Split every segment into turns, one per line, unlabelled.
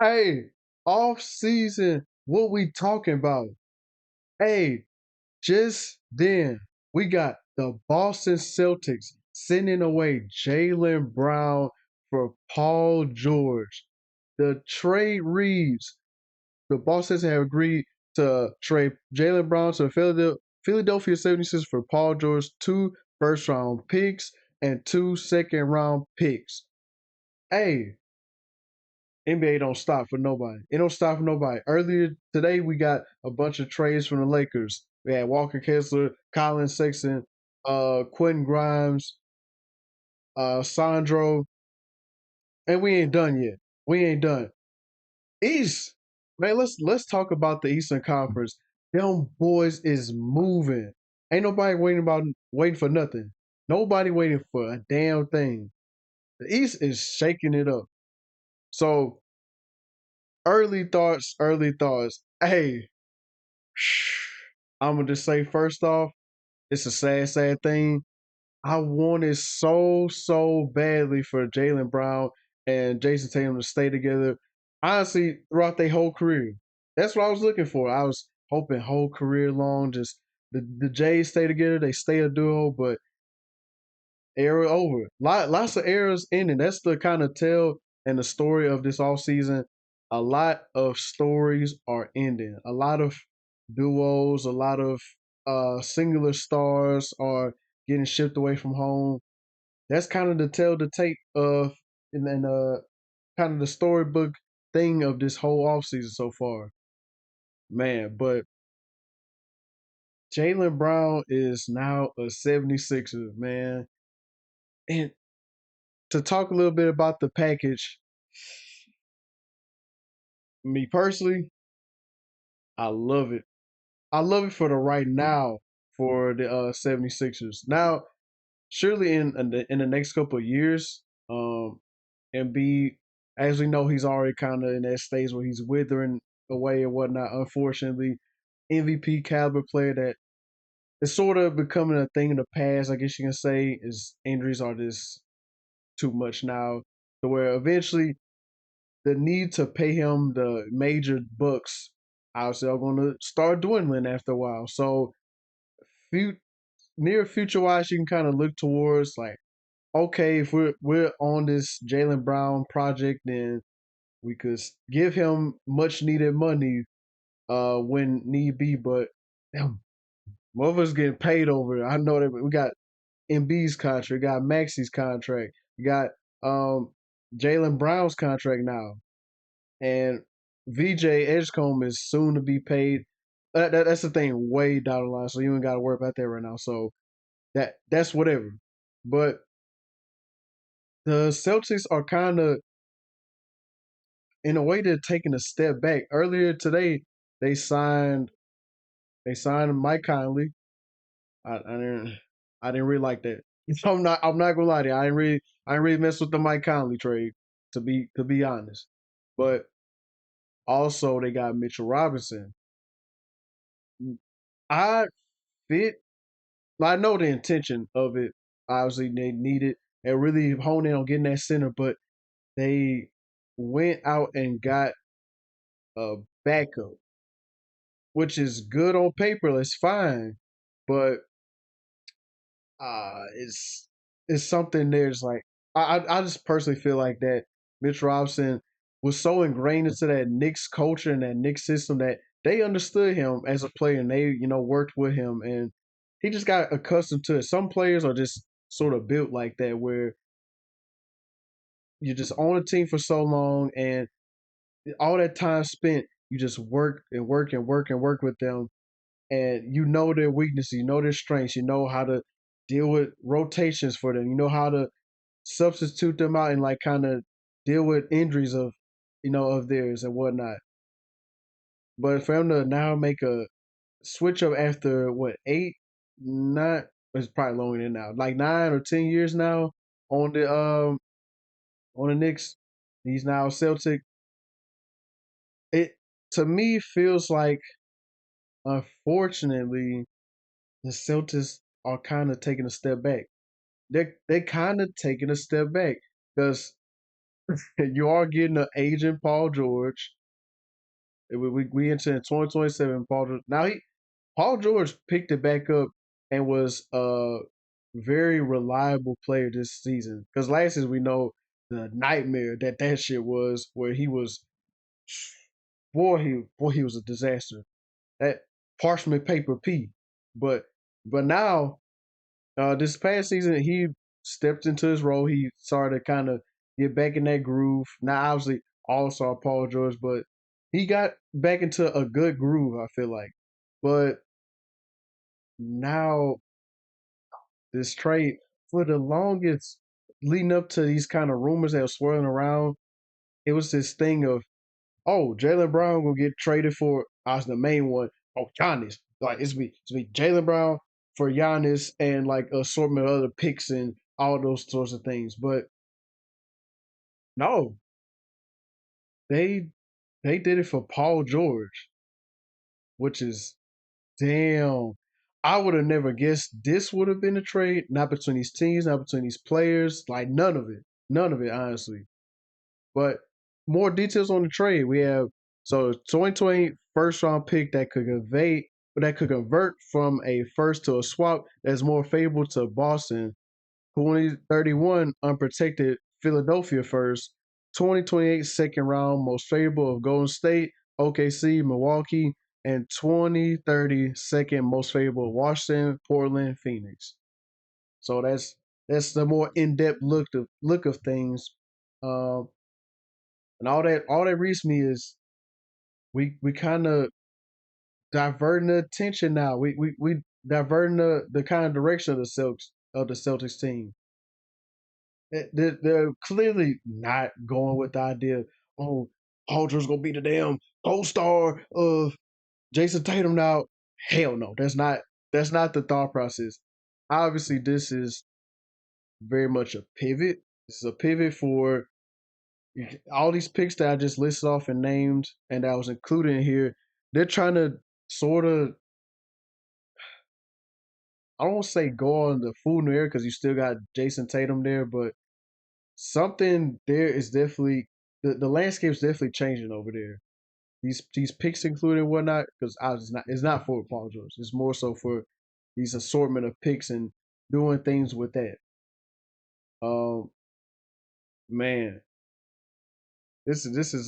Hey, off season, what we talking about? Hey, just then we got the Boston Celtics sending away Jaylen Brown for Paul George. The trade reads the Boston have agreed to trade Jaylen Brown to Philadelphia 76ers for Paul George, two first round picks and two second round picks. Hey, NBA don't stop for nobody. It don't stop for nobody. Earlier today, we got a bunch of trades from the Lakers. We had Walker Kessler, Colin Sexton, Quentin Grimes, Sandro, and we ain't done yet. We ain't done. East, man. Let's talk about the Eastern Conference. Them boys is moving. Ain't nobody waiting for nothing. Nobody waiting for a damn thing. The East is shaking it up. So early thoughts, early thoughts. Hey, I'm gonna just say first off, it's a sad, sad thing. I wanted so badly for Jaylen Brown and Jason Tatum to stay together. Honestly, throughout their whole career, that's what I was looking for. I was hoping whole career long, just the Jays stay together, they stay a duo. But era over. Lots of eras ending. That's the kind of tell and the story of this off season. A lot of stories are ending. A lot of duos, a lot of singular stars are getting shipped away from home. That's kind of the tell the tape of and then kind of the storybook thing of this whole off season so far. Man, but Jaylen Brown is now a 76er, man. And to talk a little bit about the package, me personally, I love it. I love it for the right now for the 76ers. Now, surely in the next couple of years, and be as we know, he's already kind of in that stage where he's withering away and whatnot. Unfortunately, MVP caliber player that is sort of becoming a thing in the past. I guess you can say his injuries are just too much now, to where eventually the need to pay him the major bucks obviously are going to start dwindling after a while. So, few, near future wise, you can kind of look towards like, okay, if we're on this Jaylen Brown project, then we could give him much needed money when need be. But damn, motherfuckers getting paid over it. I know that we got MB's contract, we got Maxi's contract, we got um Jaylen Brown's contract now. And VJ Edgecombe is soon to be paid. That's the thing, way down the line. So you ain't got to worry about that right now. So that's whatever. But the Celtics are kind of, in a way, they're taking a step back. Earlier today, they signed they signed Mike Conley. I didn't I didn't really like that. I'm not gonna lie to you. I didn't really mess with the Mike Conley trade, to be honest. But also they got Mitchell Robinson. I fit I know the intention of it. Obviously, they needed and really hone in on getting that center, but they went out and got a backup, which is good on paper. It's fine, but it's something there's like I just personally feel like that Mitch Robinson was so ingrained into that Knicks culture and that Knicks system that they understood him as a player and they worked with him and he just got accustomed to it. Some players are just sort of built like that where you're just on a team for so long and all that time spent you just work and work and work and work with them and you know their weaknesses, you know their strengths, you know how to deal with rotations for them, you know how to substitute them out and like kind of deal with injuries of of theirs and whatnot. But for him to now make a switch up after what 8, 9, it's probably longer than now, like 9 or 10 years now on the Knicks, he's now a Celtic. It to me feels like unfortunately the Celtics are kind of taking a step back. They kind of taking a step back because You are getting an aging Paul George. We into 2027. Paul George. Now Paul George picked it back up and was a very reliable player this season. Because last season we know the nightmare that shit was, where he was, boy he was a disaster. That parchment paper P. But now this past season he stepped into his role. He started to kind of get back in that groove. Now obviously all saw Paul George, but he got back into a good groove. I feel like, but now this trade for the longest leading up to these kind of rumors that were swirling around, it was this thing of, oh, Jaylen Brown gonna get traded for, as the main one. Oh, Giannis. Like it's be Jaylen Brown for Giannis and like a assortment of other picks and all those sorts of things. But no, they they did it for Paul George, which is damn. I would have never guessed this would have been a trade, not between these teams, not between these players, like none of it, honestly. But more details on the trade. We have so 2020 first round pick that could convert from a first to a swap that's more favorable to Boston. 2031 unprotected Philadelphia first. 2028 second round most favorable of Golden State, OKC, Milwaukee, and 2030 second most favorable of Washington, Portland, Phoenix. So that's the more in depth look of things. Um, and all that reads me is we kind of diverting the attention now. We diverting the kind of direction of the Celtics team. They're clearly not going with the idea. Oh, Paul George's gonna be the damn co-star of Jason Tatum now. Hell no, that's not the thought process. Obviously, this is very much a pivot. This is a pivot for all these picks that I just listed off and named, and that was included in here. They're trying to sort of, I don't want to say go on the full new era because you still got Jason Tatum there, but something there is definitely the landscape's definitely changing over there. These picks included and whatnot, because it's not for Paul George. It's more so for these assortment of picks and doing things with that. Um, man, this is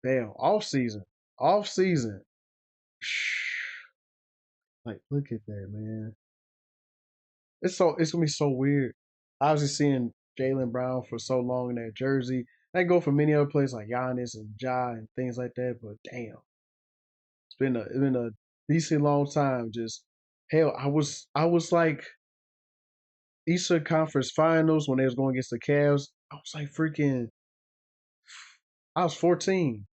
damn off season. Like, look at that, man. It's gonna be so weird. I was just seeing Jaylen Brown for so long in that jersey. I go for many other players like Giannis and Ja and things like that, but damn, it's been a decent long time. Just hell, I was like Eastern Conference Finals when they was going against the Cavs. I was like freaking. I was 14,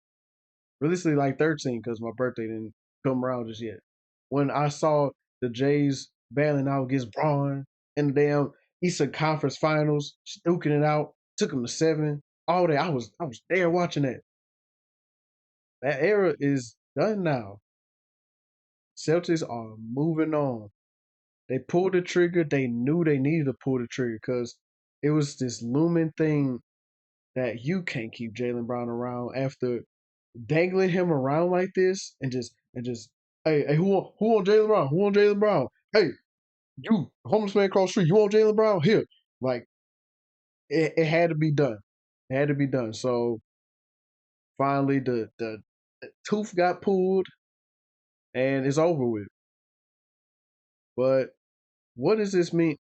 realistically like 13, because my birthday didn't come around just yet. When I saw the Jays battling out against Braun in the damn Eastern Conference Finals, duking it out, took them to 7. All that I was there watching that. That era is done now. Celtics are moving on. They pulled the trigger. They knew they needed to pull the trigger because it was this looming thing that you can't keep Jaylen Brown around after dangling him around like this and just hey who on Jaylen Brown? Who on Jaylen Brown? Hey, you homeless man across the street, you on Jaylen Brown? Here. Like it had to be done. It had to be done. So finally the tooth got pulled and it's over with. But what does this mean?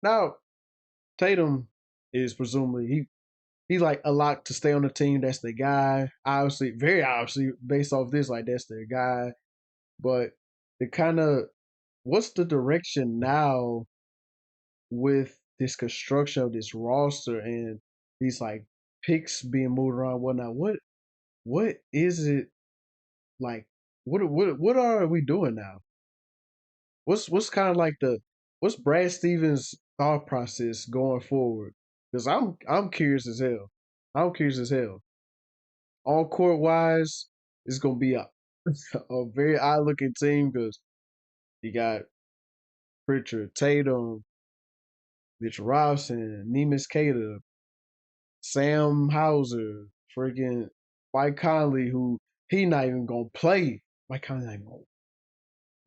Now Tatum is presumably he's like a lot to stay on the team. That's the guy. Obviously, very obviously, based off this, like that's their guy. But the kind of what's the direction now with this construction of this roster and these like picks being moved around, whatnot? What is it like? What are we doing now? What's kind of like what's Brad Stevens' thought process going forward? Because I'm curious as hell. I'm curious as hell. On court wise, it's gonna be a very odd looking team because you got Pritchard, Tatum, Mitch Robinson, Nemus Cater, Sam Hauser, freaking Mike Conley, who he not even gonna play. Mike Conley ain't gonna,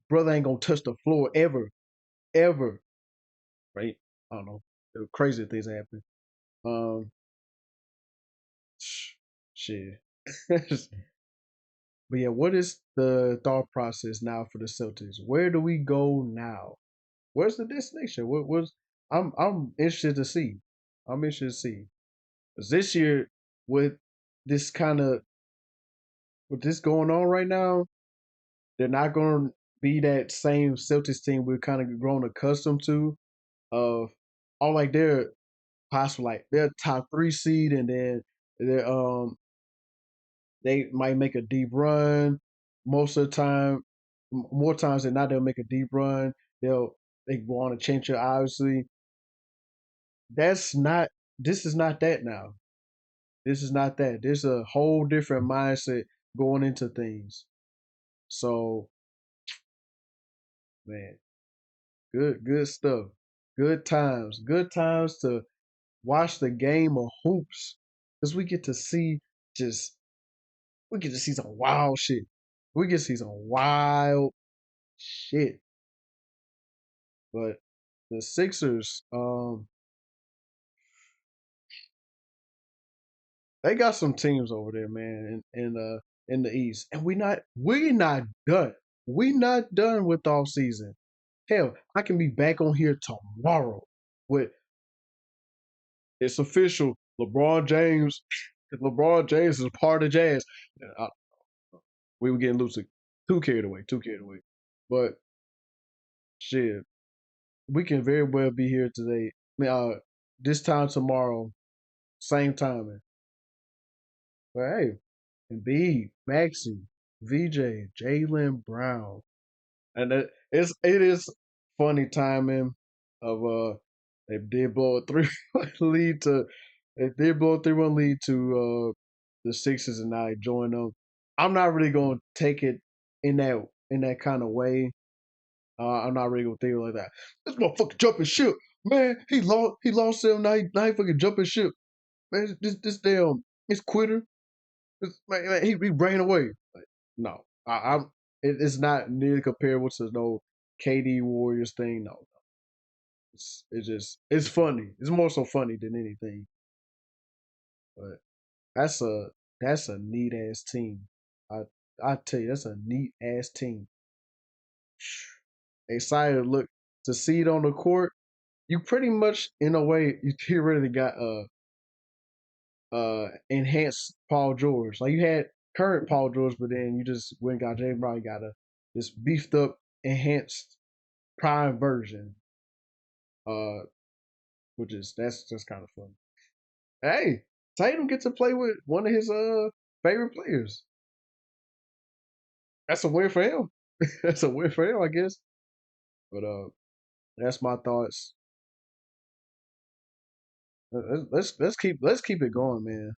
brother ain't gonna touch the floor ever, ever. Right? I don't know. The crazy things happen. Um, shit. But yeah, what is the thought process now for the Celtics? Where do we go now? Where's the destination? What was I'm interested to see. I'm interested to see. Because this year, with this kind of with this going on right now, they're not going to be that same Celtics team we're kind of grown accustomed to. Of all like they're possible like they're top three seed, and then they might make a deep run most of the time. More times than not, they'll make a deep run. They want to change it. Obviously, that's not. This is not that now. This is not that. There's a whole different mindset going into things. So, man, good stuff. Good times to watch the game of hoops because we get to see just we get to see some wild shit. We get to see some wild shit. But the Sixers, they got some teams over there, man, in the East, and we not done. We not done with off season. Hell, I can be back on here tomorrow with it's official. LeBron James is a part of Jazz. Uh, we were getting loose, too carried away, too carried away. But shit, we can very well be here today. I mean, this time tomorrow, same timing. But hey, Embiid, Maxi, VJ, Jaylen Brown, and it is funny timing of they did blow a 3-1 lead to they did blow a 3-1 lead to the Sixers, and now they join them. I'm not really gonna take it in that kind of way. I'm not really gonna think like that. This motherfucker jumping ship, man. He lost him. Now he fucking jumping ship, man. This damn it's quitter. Man, he ran away. Like, no, it's not nearly comparable to no KD Warriors thing. No, it's just it's funny. It's more so funny than anything. But that's a that's a neat ass team. I I tell you, that's a neat ass team. Excited to look to see it on the court. You pretty much, in a way, you already got enhanced Paul George. Like you had current Paul George, but then you just went and got Jay Brown. You got a this beefed up, enhanced prime version. Uh, which is that's just kind of fun. Hey, Tatum gets to play with one of his favorite players. That's a win for him. That's a win for him, I guess. But that's my thoughts. Let's keep it going, man.